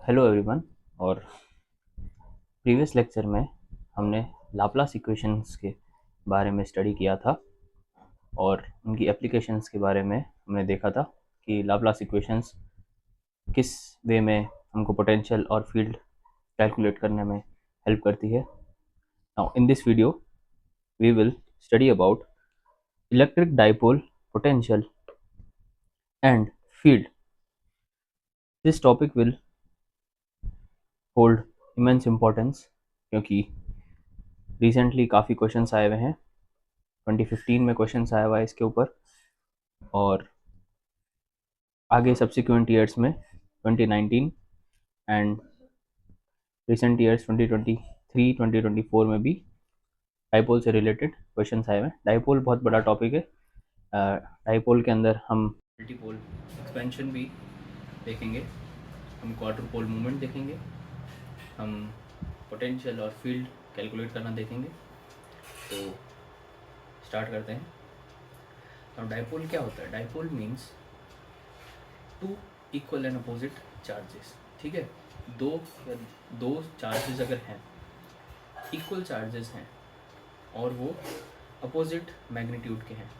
Hello everyone. और previous lecture में हमने लाप्लास इक्वेशंस के बारे में स्टडी किया था और उनकी एप्लीकेशंस के बारे में हमने देखा था कि लाप्लास इक्वेशंस किस वे में हमको पोटेंशियल और फील्ड कैलकुलेट करने में हेल्प करती है। Now in this video we will study about electric dipole potential and field. This topic will hold immense importance क्योंकि रिसेंटली काफ़ी क्वेश्चंस आए हुए हैं। 2015 में क्वेश्चंस आया हुआ है इसके ऊपर और आगे सब्सिक्वेंट ईयर्स में 2019 एंड रिसेंट ईयर्स 2023 2024 में भी डाइपोल से रिलेटेड क्वेश्चंस आए हुए हैं। डाइपोल बहुत बड़ा टॉपिक है। डाइपोल के अंदर हम मल्टीपोल एक्सपेंशन भी देखेंगे, हम क्वाड्रुपोल मूवमेंट देखेंगे, हम पोटेंशियल और फील्ड कैलकुलेट करना देखेंगे। तो स्टार्ट करते हैं। अब डाइपोल क्या होता है? Dipole means two equal and opposite charges. ठीक है, दो चार्जेस अगर हैं, इक्वल चार्जेस हैं और वो अपोजिट मैग्नीट्यूड के हैं,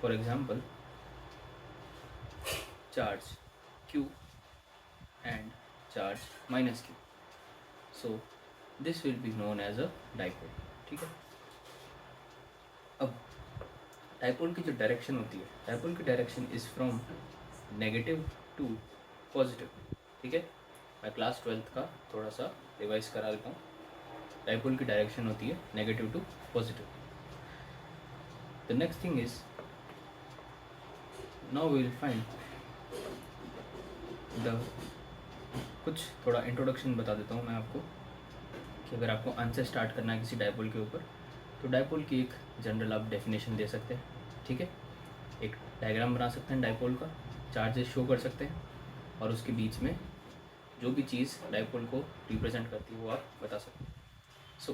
for example charge Q and charge minus Q, so this will be known as a dipole. ठीक है, अब डाइपोल की जो डायरेक्शन होती है, डाइपोल की direction is from negative to positive. ठीक है, मैं क्लास 12th का थोड़ा सा रिवाइज करा देता हूँ। डाइपोल की डायरेक्शन होती है negative to positive. The next thing is, now we will find the कुछ थोड़ा इंट्रोडक्शन बता देता हूँ मैं आपको कि अगर आपको आंसर स्टार्ट करना है किसी डाइपोल के ऊपर तो डाइपोल की एक जनरल आप डेफिनेशन दे सकते हैं। ठीक है, एक डायग्राम बना सकते हैं डाइपोल का, चार्जेस शो कर सकते हैं और उसके बीच में जो भी चीज़ डाइपोल को रिप्रेजेंट करती है वो आप बता सकते हैं। So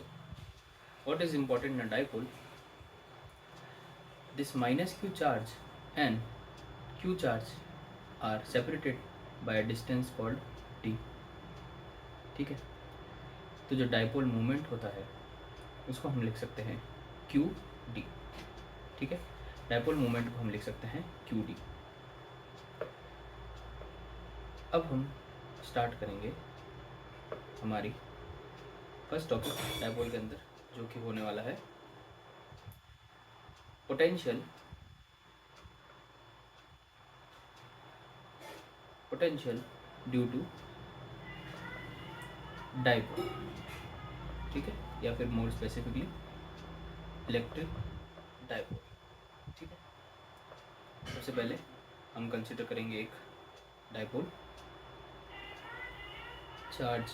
what is important in dipole? This minus Q charge and Q charge are separated by a distance called d। ठीक है, तो जो डाइपोल मूवमेंट होता है उसको हम लिख सकते हैं QD। ठीक है, डाइपोल मूवमेंट को हम लिख सकते हैं QD। अब हम स्टार्ट करेंगे हमारी फर्स्ट टॉपिक डाइपोल के अंदर, जो कि होने वाला है पोटेंशियल ड्यू टू डाइपोल। ठीक है, या फिर मोर स्पेसिफिकली इलेक्ट्रिक डाइपोल। ठीक है, सबसे पहले हम कंसिडर करेंगे एक dipole, charge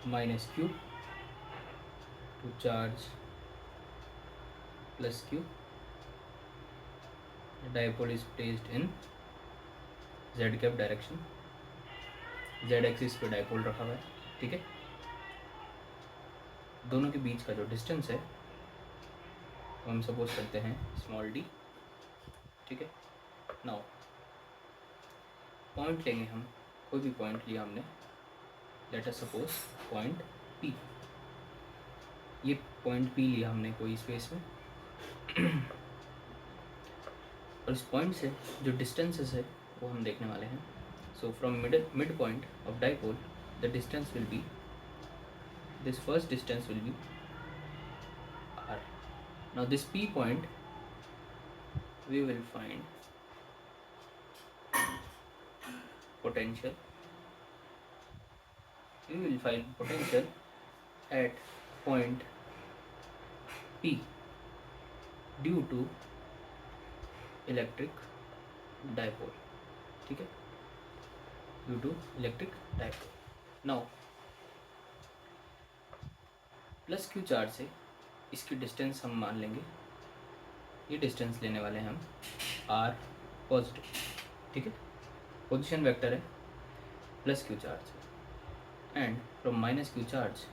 minus Q to charge plus Q। Dipole is placed in z cap direction, z axis पे डाइपोल रखा हुआ है। ठीक है, दोनों के बीच का जो डिस्टेंस है वो हम सपोज करते हैं स्मॉल d। ठीक है, नाउ पॉइंट लेंगे हम, कोई भी पॉइंट लिया हमने, let us suppose point P। ये पॉइंट P लिया हमने कोई स्पेस में और इस पॉइंट से जो डिस्टेंसेस है वो हम देखने वाले हैं। So from mid point of dipole the distance will be, this first distance will be r. Now this P point we will find potential, at point P due to electric dipole. ठीक है, due to electric dipole. Now plus Q charge से इसकी distance हम मान लेंगे, ये distance लेने वाले हैं हम r पॉजिटिव। ठीक है, पोजीशन वेक्टर है plus Q charge, and from minus Q charge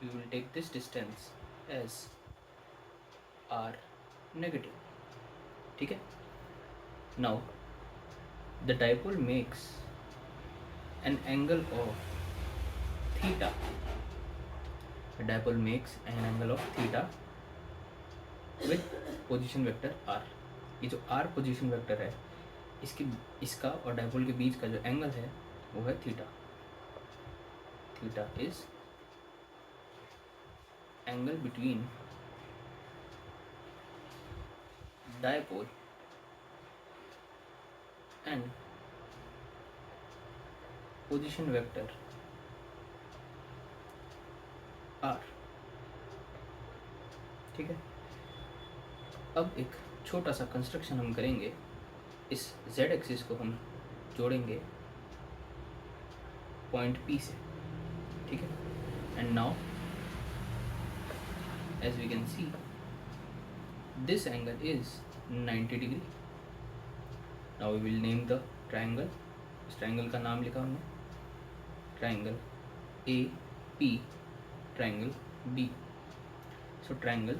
we will take this distance as r negative. ठीक है, now the dipole makes an angle of theta, a dipole makes an angle of theta with position vector r. ये जो r position vector है इसका और dipole के बीच का जो एंगल है वो है theta. Theta is angle between dipole and position vector r. ठीक है. अब एक छोटा सा कंस्ट्रक्शन हम करेंगे. इस z एक्सिस को हम जोड़ेंगे पॉइंट P से. ठीक है. And now as we can see this angle is 90 degree. Now we will name the triangle. इस ट्रायंगल का नाम लिखा हमने triangle AP, triangle B. So triangle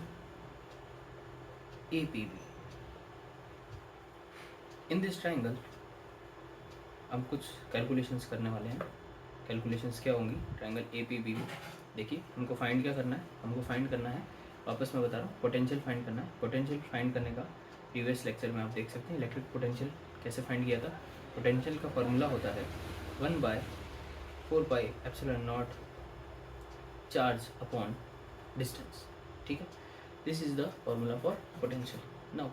APB. In this triangle हम कुछ कैलकुलेशंस करने वाले हैं. कैलकुलेशंस क्या होंगी ट्रायंगल APB में? देखिए हमको फाइंड क्या करना है. हमको फाइंड करना है, वापस मैं बता रहा हूँ, पोटेंशियल फाइंड करना है. पोटेंशियल फाइंड करने का प्रीवियस लेक्चर में आप देख सकते हैं इलेक्ट्रिक पोटेंशियल कैसे फाइंड किया था. पोटेंशियल का फॉर्मूला होता है 1/4πε0 चार्ज अपॉन डिस्टेंस. ठीक है. This is the formula for potential. Now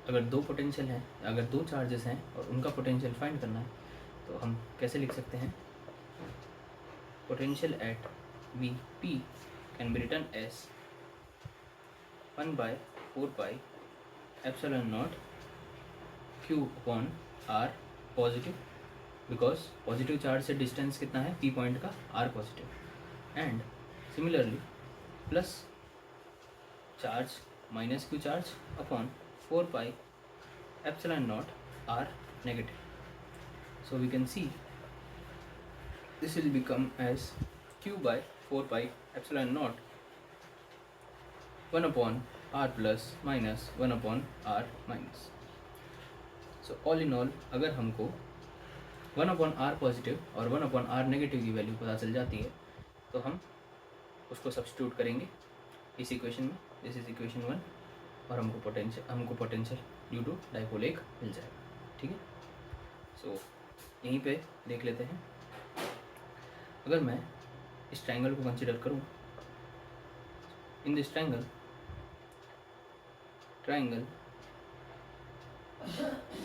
अगर दो पोटेंशियल हैं, अगर दो चार्जेस हैं और उनका पोटेंशियल फाइंड करना है तो हम कैसे लिख सकते हैं. Potential at VP can be written as 1/4πε0 Q upon R positive, because positive charge से डिस्टेंस कितना है P पॉइंट का, R positive. And similarly plus charge minus Q charge upon 4πε0 R negative. So we can see this will become as Q by 4πε0 1 upon R plus minus 1 upon R minus. So all in all अगर हमको 1 upon R positive और 1 upon R negative की value पता चल जाती है तो हम उसको सब्स्टिट्यूट करेंगे इस इक्वेशन में. दिस इज इक्वेशन 1 और हमको पोटेंशियल ड्यू टू डायपोल एक मिल जाएगा. ठीक है. सो यहीं पे देख लेते हैं. अगर मैं इस ट्रायंगल को कंसिडर करूं, इन दिस ट्रायंगल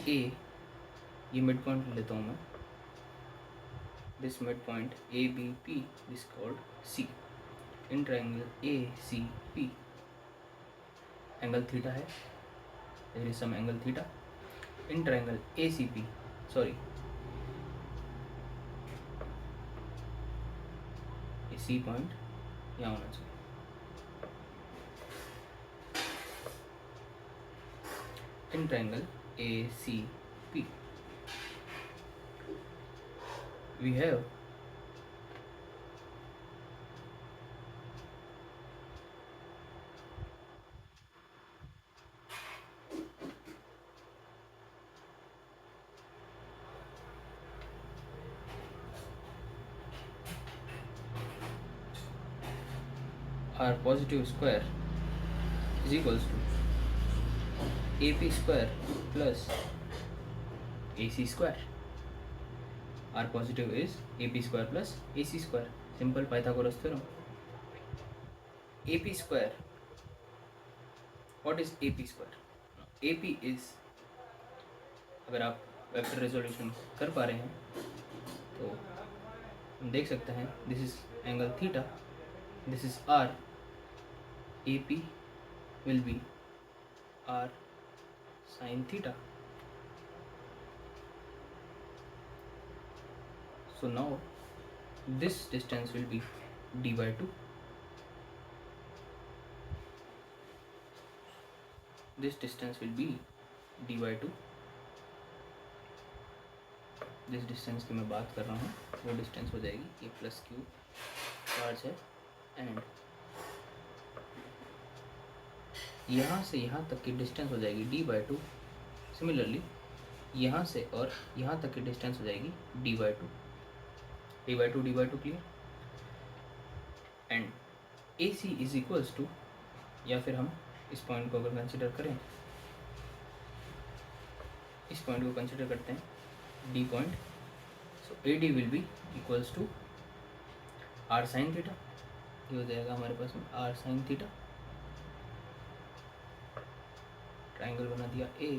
A, ये मिड पॉइंट लेता हूँ मैं. This mid point ABP is called C. In triangle ACP angle theta है. There is some angle theta. In triangle ACP, sorry ये C पॉइंट यहाँ होना चाहिए. In triangle ACP we have R positive square is equals to AP square plus AC square. R positive is AP square plus AC square. Simple Pythagoras theorem. AP square. What is AP square? AP is, अगर आप vector resolution कर पा रहे हैं तो हम देख सकते हैं this is angle theta, this is R. AP will be R sin theta. So now this distance will be d by 2. This distance will be d by 2. जिस डिस्टेंस की मैं बात कर रहा हूँ वो डिस्टेंस हो जाएगी ये प्लस Q चार्ज है. एंड यहाँ से यहाँ तक की डिस्टेंस हो जाएगी d by 2. सिमिलरली यहाँ से और यहाँ तक की डिस्टेंस हो जाएगी d by 2. d/2 clear. And A C is equals to, या फिर हम इस पॉइंट को अगर कंसिडर करें, इस पॉइंट को कंसिडर करते हैं D point, so A D will be equals to R sine theta. ये हो जाएगा हमारे पास में आर साइन थीटा। ट्राइंगल बना दिया ए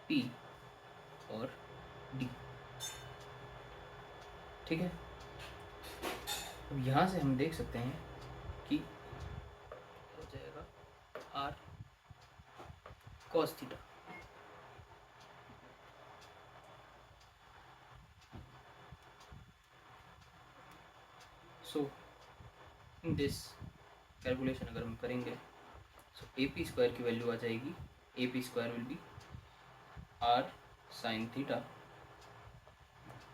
पी और डी, ठीक है। अब यहाँ से हम देख सकते हैं कि हो जाएगा R cos theta. So in this calculation अगर हम करेंगे, सो ए पी स्क्वायर की वैल्यू आ जाएगी, A P square will be R sine theta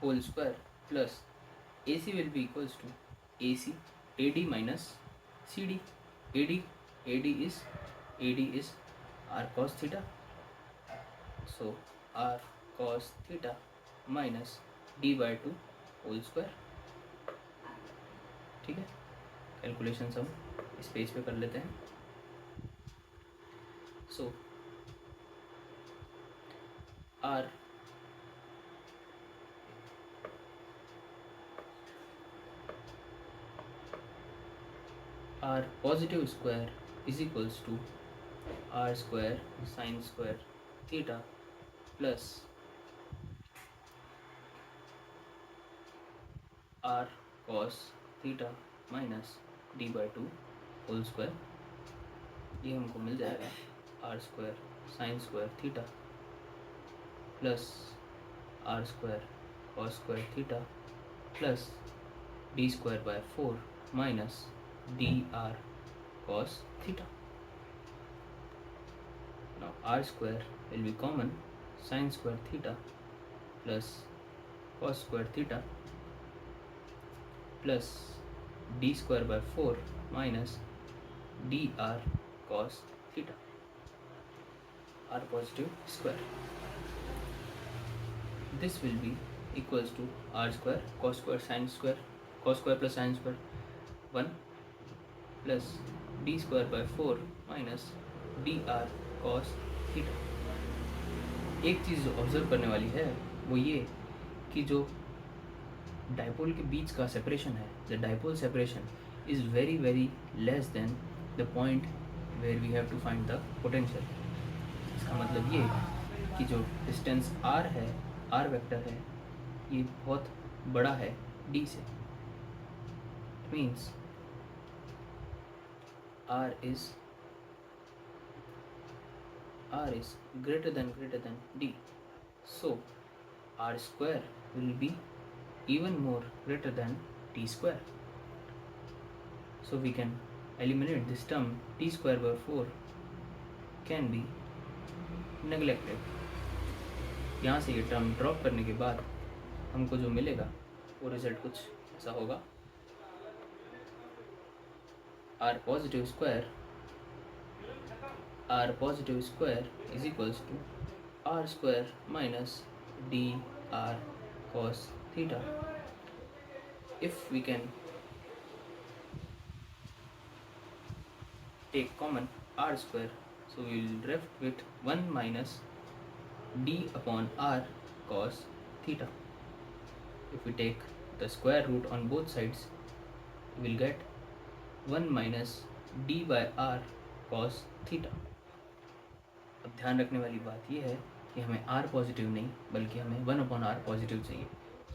whole square plus A C will be equals to A C A D minus C D. A D is R cos theta, so R cos theta minus d/2 whole square, ठीक है। Calculation हम इस page पे कर लेते हैं। So R positive square is equals to R square sine square theta plus R cos theta minus d/2 whole square. ये हमको मिल जाएगा R square sine square theta plus R square cos square theta plus d²/4 minus dr cos theta. Now r square will be common, sin square theta plus cos square theta plus d²/4 minus dr cos theta, r positive square. This will be equals to r square cos square sin square, cos square plus sin square 1 plus d²/4 minus dr cos theta. एक चीज़ जो observe करने वाली है वो ये कि जो dipole के बीच का सेपरेशन है, the dipole separation is very very less than the point where we have to find the potential. इसका मतलब ये कि जो डिस्टेंस r है, r वेक्टर है, ये बहुत बड़ा है d से। It means r is greater than d, so r square will be even more greater than d square. So we can eliminate this term, d²/4 can be neglected. यहाँ से ये term drop करने के बाद हमको जो मिलेगा वो रिजल्ट कुछ ऐसा होगा, r positive square is equals to r square minus dr cos theta. If we can take common r square, so we will left with 1 minus d upon r cos theta. If we take the square root on both sides, we will get 1 minus d/r cos theta. अब ध्यान रखने वाली बात यह है कि हमें r positive नहीं बल्कि हमें 1/r पॉजिटिव चाहिए।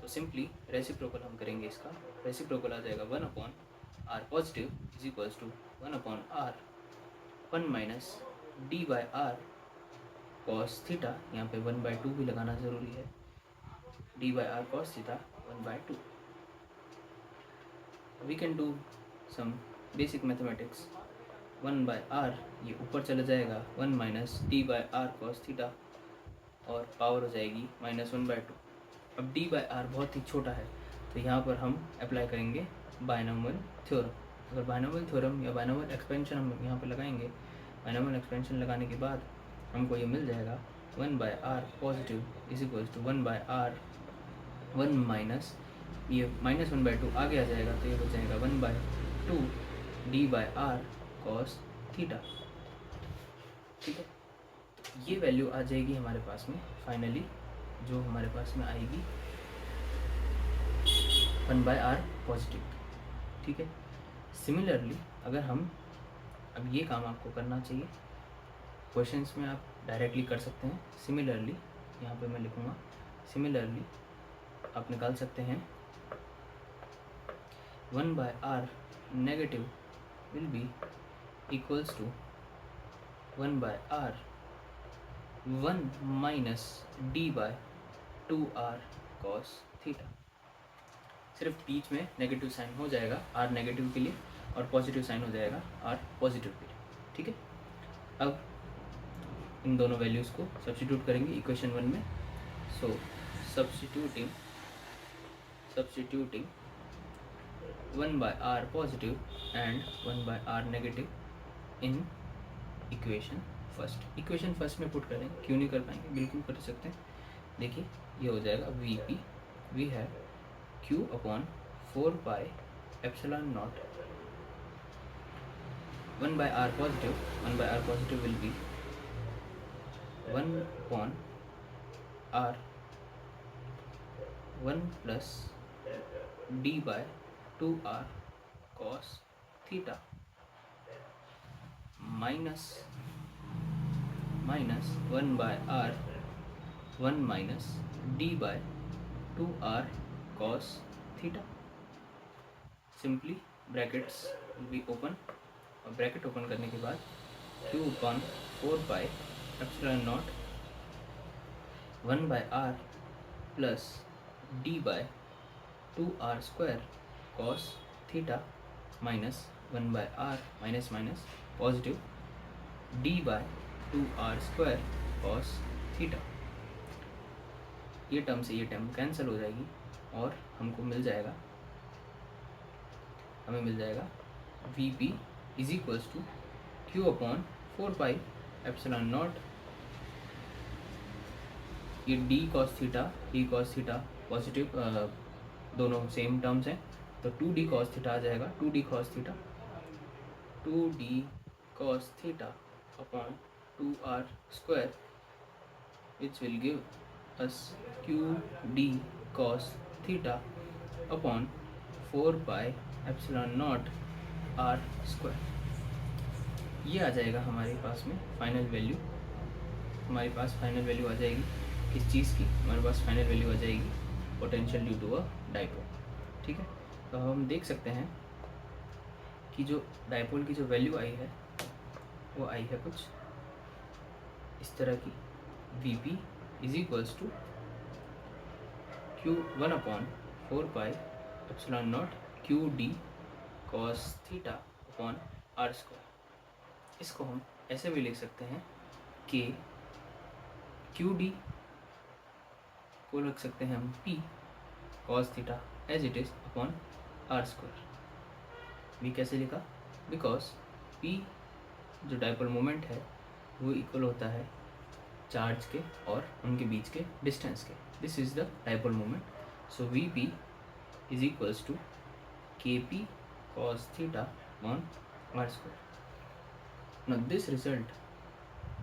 तो सिंपली रेसिप्रोकल हम करेंगे, इसका रेसिप्रोकल आ जाएगा 1/r positive is equals to 1/r 1 minus d/r cos theta. यहाँ पे 1/2 भी लगाना ज़रूरी है, d/r cos theta 1/2। We can do some basic mathematics. 1/r ये ऊपर चला जाएगा, 1 माइनस d/r cos थीटा और पावर हो जाएगी -1/2। अब d/r बहुत ही छोटा है तो यहाँ पर हम अप्लाई करेंगे बायनॉमियल थ्योरम। अगर बायनॉमियल थ्योरम या बायनॉमियल एक्सपेंशन हम यहाँ पर लगाएंगे, बायनॉमियल एक्सपेंशन लगाने के बाद हमको ये मिल जाएगा 1/r positive is equals to 1/r 1 minus ये -1/2 आगे आ जाएगा तो ये हो जाएगा 1/2 d/r cos थीटा। ठीक है, ये वैल्यू आ जाएगी हमारे पास में फाइनली, जो हमारे पास में आएगी 1/r पॉजिटिव। ठीक है, सिमिलरली अगर हम, अब ये काम आपको करना चाहिए, क्वेश्चंस में आप डायरेक्टली कर सकते हैं। सिमिलरली यहाँ पे मैं लिखूँगा, सिमिलरली आप निकाल सकते हैं 1/r negative will be equals to 1/r 1 minus d/2r cos theta. सिर्फ बीच में नेगेटिव साइन हो जाएगा r नेगेटिव के लिए और पॉजिटिव साइन हो जाएगा r पॉजिटिव के लिए। ठीक है, अब इन दोनों वैल्यूज़ को सब्स्टिट्यूट करेंगे इक्वेशन 1 में। So substituting 1/r positive and 1/r negative in equation first में पुट करें। क्यों नहीं कर पाएंगे, बिल्कुल कर सकते हैं। देखिए ये हो जाएगा Vp, वी है Q/4 epsilon not 1/r positive will be 1/r 1 plus d/2r cos theta minus 1/r 1 minus d/2r cos theta. Simply brackets will be open, और ब्रैकेट ओपन करने के बाद Q/4 epsilon not 1/r plus d/2r square cos theta minus 1/r minus positive d/2r square cos theta. ये term से ये term cancel हो जाएगी और हमको मिल जाएगा, हमें मिल जाएगा Vp is equals to Q/4 epsilon naught, ये d cos थीटा पॉजिटिव, दोनों सेम टर्म्स हैं तो 2d cos थीटा आ जाएगा। 2d cos theta upon 2r square which will give us qd cos theta upon 4 epsilon naught r square. ये आ जाएगा हमारे पास में फाइनल वैल्यू। हमारे पास फाइनल वैल्यू आ जाएगी किस चीज़ की, हमारे पास फाइनल वैल्यू आ जाएगी potential due to a dipole. ठीक है, तो हम देख सकते हैं कि जो डाइपोल की जो वैल्यू आई है वो आई है कुछ इस तरह की, Vp is equals to Q1/4 epsilon naught QD cos theta upon r square. इसको हम ऐसे भी लिख सकते हैं कि QD को रख सकते हैं हम P cos theta as it is upon r square. भी कैसे लिखा, बिकॉज P जो डाइपोल मोमेंट है वो इक्वल होता है चार्ज के और उनके बीच के डिस्टेंस के। This is the dipole moment. So Vp is equals to Kp cos theta on r square. Now this result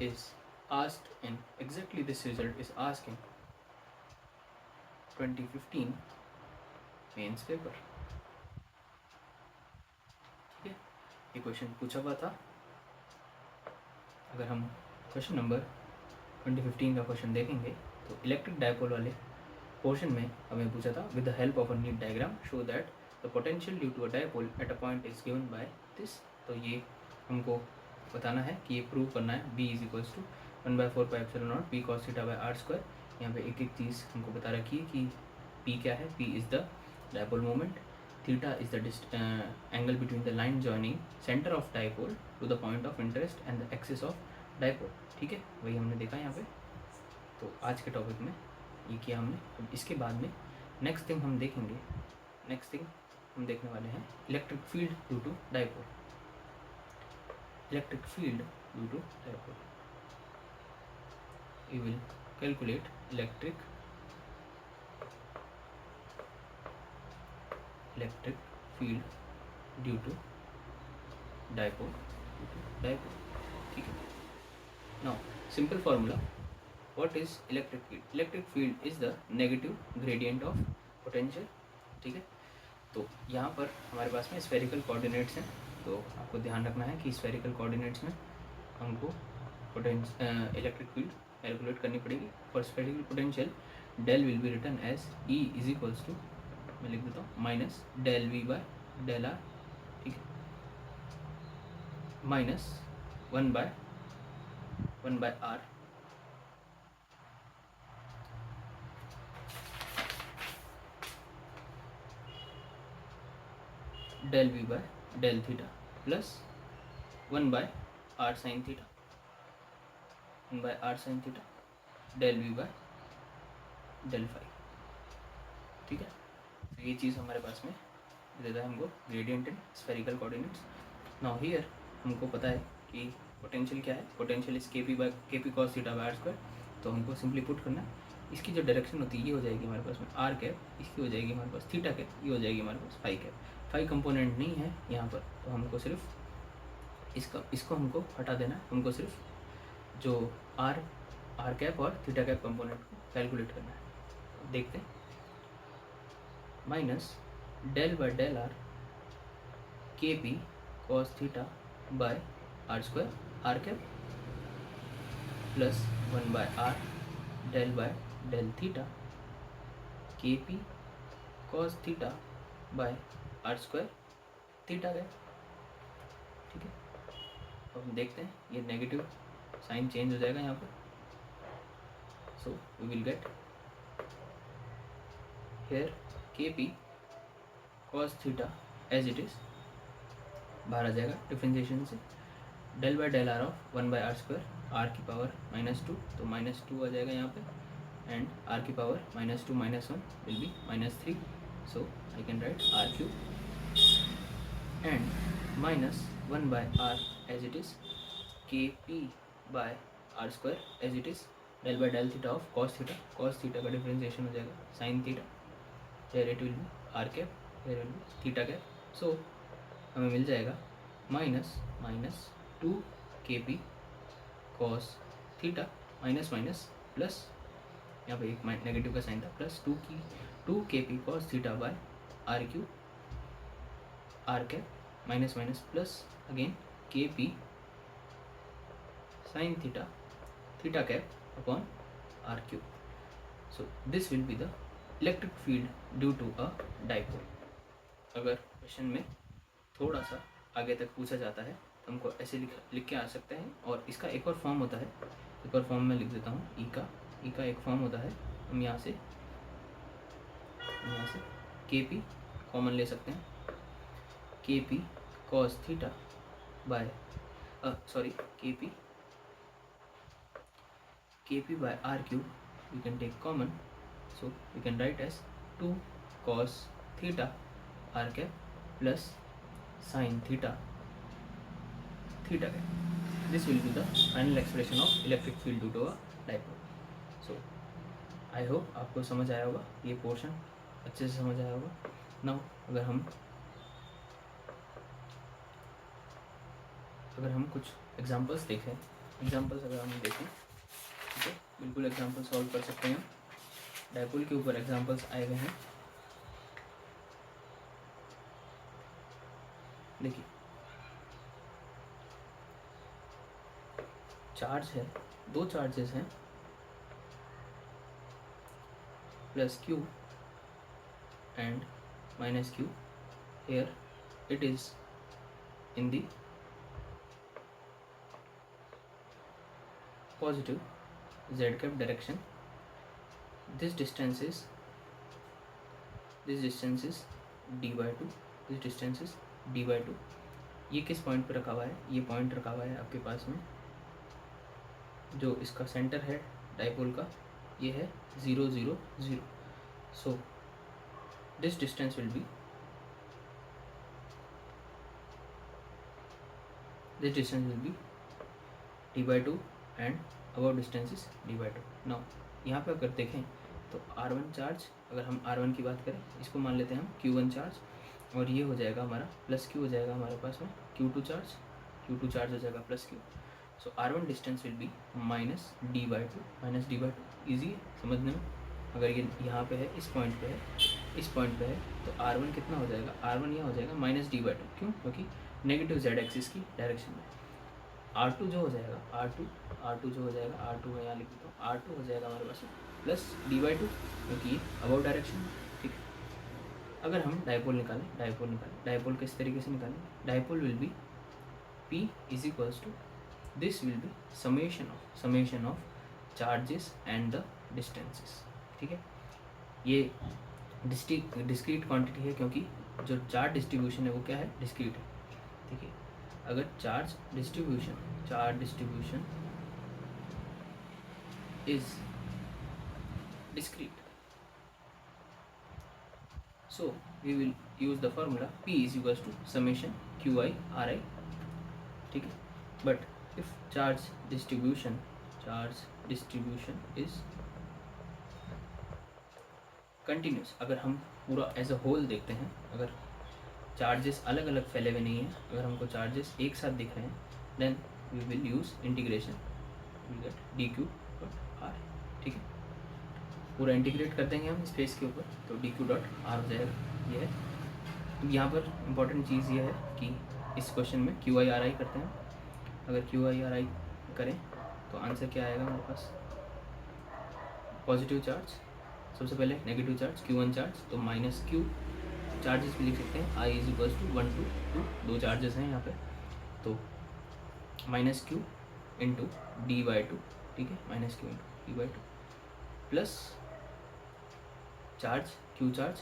is asked in, exactly this result is asked in 2015 mains paper. ठीक है, ये question पूछा हुआ था। अगर हम question number 2015 का question देखेंगे तो इलेक्ट्रिक डाइपोल वाले पोर्शन में हमें पूछा था, with the help of a neat diagram show that the potential due to a dipole at a point is given by this. तो ये हमको बताना है कि ये प्रूव करना है B is equals to 1/4 epsilon naught P cos theta by r square. यहाँ पे एक एक चीज़ हमको बता रखी है कि P क्या है। P is the dipole moment, theta is the angle between the line joining centre of dipole to the point of interest and the axis of dipole. ठीक है, वही हमने देखा यहाँ पे। तो आज के टॉपिक में ये किया हमने। अब इसके बाद में नेक्स्ट थिंग हम देखेंगे, नेक्स्ट थिंग हम देखने वाले हैं electric field due to dipole. Electric field due to dipole, we will calculate electric electric field due to dipole, ठीक है। Now simple formula, what is electric field? Electric field is the negative gradient of potential, ठीक है। तो यहाँ पर हमारे पास में स्फेरिकल कोऑर्डिनेट्स हैं, तो आपको ध्यान रखना है कि स्फेरिकल कोऑर्डिनेट्स में हमको इलेक्ट्रिक फील्ड कैलकुलेट करनी पड़ेगी। For spherical potential del will be written as E is equals to, मैं लिख देता हूँ, minus del V by del r, ठीक है, minus one by are del V by del theta plus one by r sine theta, one by r sine theta del V by del phi, ठीक है। तो ये चीज़ हमारे पास में देता है हमको gradient in spherical coordinates. Now here हमको पता है कि पोटेंशियल क्या है, potential is k p cos theta by are square. तो हमको सिंपली पुट करना है, इसकी जो डायरेक्शन होती है ये हो जाएगी हमारे पास में आर कैप, इसकी हो जाएगी हमारे पास थीटा कैप, ये हो जाएगी हमारे पास फाई कैप। फाई कंपोनेंट नहीं है यहाँ पर, तो हमको सिर्फ इसको हमको हटा देना है, हमको सिर्फ जो आर कैप और थीटा कैप कंपोनेंट को कैलकुलेट करना है। देखते हैं, minus del by del R k p cos theta by are square R cap plus one by are del by del theta k p cos theta by are square theta cap, ठीक है। अब हम देखते हैं ये negative sign change हो जाएगा यहाँ पर, so we will get here kp cos theta as it is बाहर आ जाएगा डिफ्रेंशिएशन से, del by del R of one by are square R की पावर -2, तो -2 आ जाएगा यहाँ पे, एंड आर की power -2 -1 will be -3, so I can write R cube and minus one by R as it is k p by are square as it is del by del theta of cos theta का differentiation हो जाएगा sine theta, here it will be r cap, here will be theta cap, so हमें मिल जाएगा minus 2 k p cos theta minus plus, यहाँ पे एक negative का साइन था, plus 2 k p cos theta by R cube R cap minus plus again k p sine theta cap upon R cube. So this will be the electric field due to a dipole. अगर question में थोड़ा सा आगे तक पूछा जाता है तो हमको ऐसे लिख के आ सकते हैं, और इसका एक और फॉर्म होता है, एक और फॉर्म में लिख देता हूँ, ई का एक फॉर्म होता है, हम यहाँ से के पी कॉमन ले सकते हैं, k p cos theta by k p by r cube we can take common, so we can write as 2 cos theta r cap plus sin theta cap. This will be the final expression of electric field due to a dipole. So I hope आपको समझ आया होगा, ये portion अच्छे से समझ आया होगा। नाउ अगर हम कुछ एग्जांपल्स देखें, अगर हम देखें, ठीक है, बिल्कुल एग्जांपल सॉल्व कर सकते हैं। डाइपोल के ऊपर एग्जांपल्स आए हुए हैं, देखिए चार्ज है, दो चार्जेस हैं, plus Q and minus Q, here it is in the positive z cap direction. This distance is d by 2, this distance is d by 2। ये किस पॉइंट पे रखा हुआ है? ये पॉइंट रखा हुआ है आपके पास में, जो इसका सेंटर है डाइपोल का, ये है 0 0 0। So this distance will be d by 2 and about distance is d by 2। Now यहाँ पे अगर देखें तो R1 चार्ज, अगर हम R1 की बात करें, इसको मान लेते हैं हम Q1 चार्ज, और ये हो जाएगा हमारा प्लस क्यू हो जाएगा हमारे पास में Q2 चार्ज हो जाएगा plus Q. So R1 distance will be minus D by to easy समझने में। अगर ये यहाँ पे है, इस पॉइंट पे है, इस पॉइंट पे है, तो R1 कितना हो जाएगा, R1 यहाँ हो जाएगा माइनस डी बाई टू। क्यों? क्योंकि नेगेटिव जेड एक्सिस की डायरेक्शन में। R2 जो हो जाएगा, R2 जो हो जाएगा, R2 मैं यहाँ लिख देता हूँ, R2 हो जाएगा हमारे पास प्लस डी बाई टू, क्योंकि अबाउट डायरेक्शन में। ठीक है, अगर हम डायपोल निकालें, डायपोल किस तरीके से निकालें, dipole will be P is equals to, this will be summation of charges and the distances. ठीक है, ये डिस्क्रीट क्वांटिटी है, क्योंकि जो चार्ज डिस्ट्रीब्यूशन है वो क्या है, डिस्क्रीट है। ठीक है, अगर charge distribution is discrete, so we will use the formula P is equals to summation Qi Ri। ठीक है, but if charge distribution is continuous, अगर हम पूरा एज अ होल देखते हैं, अगर चार्जेस अलग अलग फैले हुए नहीं हैं, अगर हमको चार्जेस एक साथ दिख रहे हैं, then we will use integration, will get d q dot r. ठीक है, पूरा इंटीग्रेट कर देंगे हम स्पेस के ऊपर, तो डी क्यू डॉट आर हो जाएगा। ये है यहाँ पर इम्पॉर्टेंट चीज़ ये है कि इस क्वेश्चन में क्यू आई आर आई करते हैं। अगर क्यू आई आर आई करें तो आंसर क्या आएगा हमारे पास, पॉजिटिव चार्ज, सबसे पहले नेगेटिव चार्ज Q1 चार्ज, तो माइनस क्यू, चार्जेस भी लिख सकते हैं, I is equals to 1 to 2, दो चार्जेस हैं यहाँ पे, तो minus q into d by two. ठीक है, minus q into d by two plus charge q charge,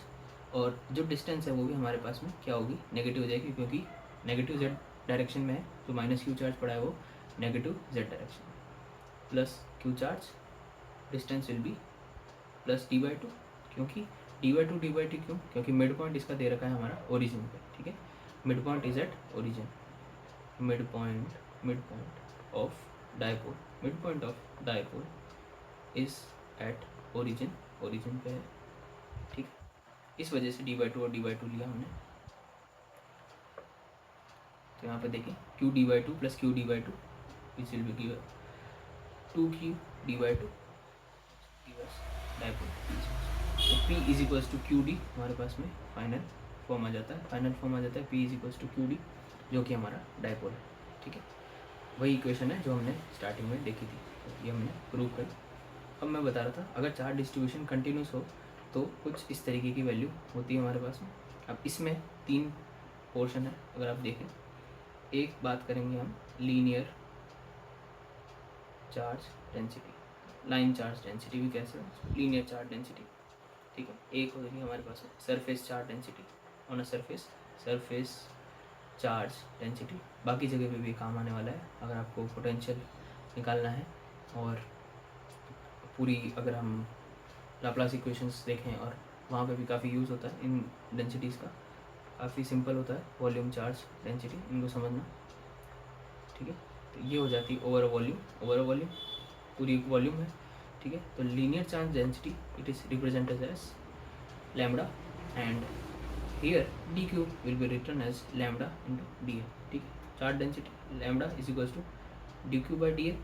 और जो डिस्टेंस है वो भी हमारे पास में क्या होगी, नेगेटिव हो जाएगी, क्योंकि नेगेटिव जेड डायरेक्शन में है, तो माइनस क्यू चार्ज पड़ा है वो नेगेटिव जेड डायरेक्शन में, plus Q charge, distance will be plus D by to, क्योंकि डी बाई टू क्यों, क्योंकि मिड पॉइंट इसका दे रखा है हमारा ओरिजिन पे। ठीक है, mid point is at origin, mid point of dipole is at origin पे है। ठीक है, इस वजह से डी बाई टू और डी बाई टू लिया हमने। तो यहाँ पे देखें q d by two plus q d by two, which will be given 2Q d by two dipole. तो P is equals to q d हमारे पास में फाइनल फॉर्म आ जाता है, P is equals to q d, जो कि हमारा डायपोल है। ठीक है, वही इक्वेशन है जो हमने स्टार्टिंग में देखी थी, तो ये हमने प्रूव करी। अब मैं बता रहा था, अगर चार्ज डिस्ट्रीब्यूशन कंटिन्यूस हो तो कुछ इस तरीके की वैल्यू होती है हमारे पास में। अब इसमें 3 पोर्शन है, अगर आप देखें, एक बात करेंगे हम linear charge density, line charge density भी कैसे, लीनियर चार्ज डेंसिटी। ठीक है, एक होगी हमारे पास surface charge density on a surface charge density, बाकी जगह पे भी काम आने वाला है अगर आपको पोटेंशियल निकालना है। और पूरी अगर हम लाप्लास इक्वेशंस देखें, और वहाँ पे भी काफ़ी यूज़ होता है इन डेंसिटीज़ का, काफ़ी सिंपल होता है वॉल्यूम चार्ज डेंसिटी, इनको समझना। ठीक है, तो ये हो जाती है ओवर वॉल्यूम, पूरी एक वॉल्यूम है। ठीक है, तो linear charge density it is represented as lambda, and here d q will be written as lambda into d a. ठीक है, charge density lambda is equals to d q by d a.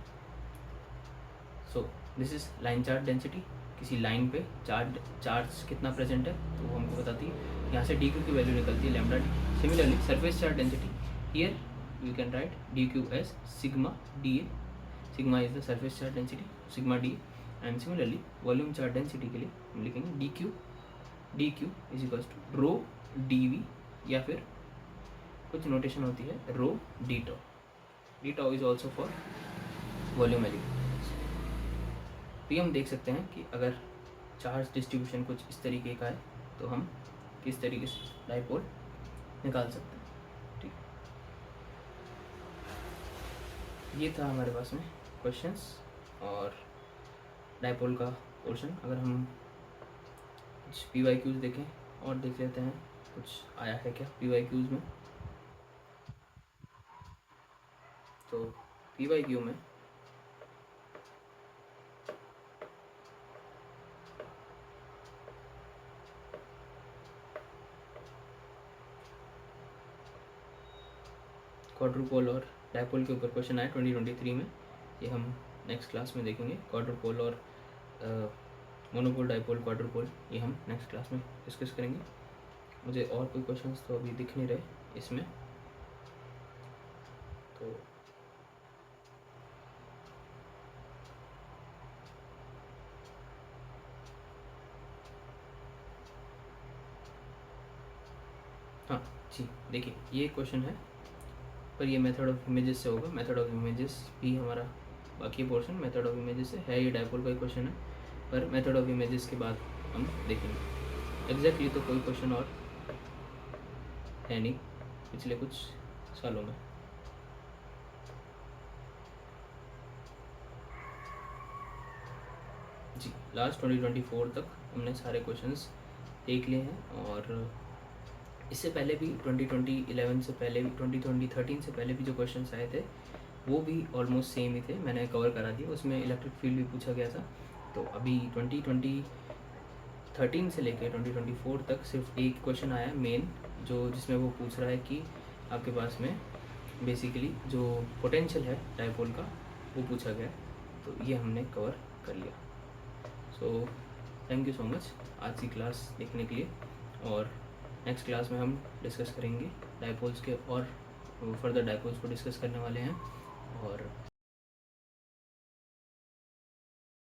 So this is line charge density, किसी line पे charge कितना present है तो वो हमको बताती है, यहाँ से डी क्यू की वैल्यू निकलती है lambda D. Similarly surface charge density, here you can write dq as sigma dA, sigma is the surface charge density, sigma dA, and similarly volume charge density के लिए हम लिखेंगे dq is equals to rho dv, या फिर कुछ notation होती है rho d tau is also for volume element. तो ये हम देख सकते हैं कि अगर चार्ज डिस्ट्रीब्यूशन कुछ इस तरीके का है तो हम किस तरीके से डायपोल निकाल सकते हैं। ये था हमारे पास में क्वेश्चंस और डायपोल का पोर्शन। अगर हम कुछ PYQs देखें और देख लेते हैं कुछ आया है क्या PYQs में। तो PYQ में क्वाड्रुपोल और डायपोल के ऊपर क्वेश्चन आए 2023 में, ये हम नेक्स्ट क्लास में देखेंगे। क्वाड्रुपोल और मोनोपोल, डायपोल, क्वाड्रुपोल, ये हम नेक्स्ट क्लास में डिस्कस करेंगे। मुझे और कोई क्वेश्चंस तो अभी दिख नहीं रहे इसमें, तो हाँ जी, देखिए ये क्वेश्चन है, पर ये मेथड ऑफ इमेजेस से होगा। मेथड ऑफ इमेजेस भी हमारा बाकी पोर्शन मेथड ऑफ इमेजेस है, ये डायपोल का ही क्वेश्चन है, पर मेथड ऑफ इमेजेस के बाद हम देखेंगे। एग्जैक्टली तो कोई क्वेश्चन और है नहीं पिछले कुछ सालों में। जी, लास्ट 2024 तक हमने सारे क्वेश्चंस देख लिए हैं, और इससे पहले भी 2011 से पहले भी 2013 से पहले भी जो क्वेश्चंस आए थे वो भी ऑलमोस्ट सेम ही थे, मैंने कवर करा दिया। उसमें इलेक्ट्रिक फील्ड भी पूछा गया था। तो अभी 2013 से लेकर 2024 तक सिर्फ एक क्वेश्चन आया मेन, जो जिसमें वो पूछ रहा है कि आपके पास में बेसिकली जो पोटेंशियल है डायपोल का वो पूछा गया। तो ये हमने कवर कर लिया। So thank you so much आज की क्लास देखने के लिए, और नेक्स्ट क्लास में हम डिस्कस करेंगे डायपोल्स के, और फर्दर डायपोल्स को डिस्कस करने वाले हैं। और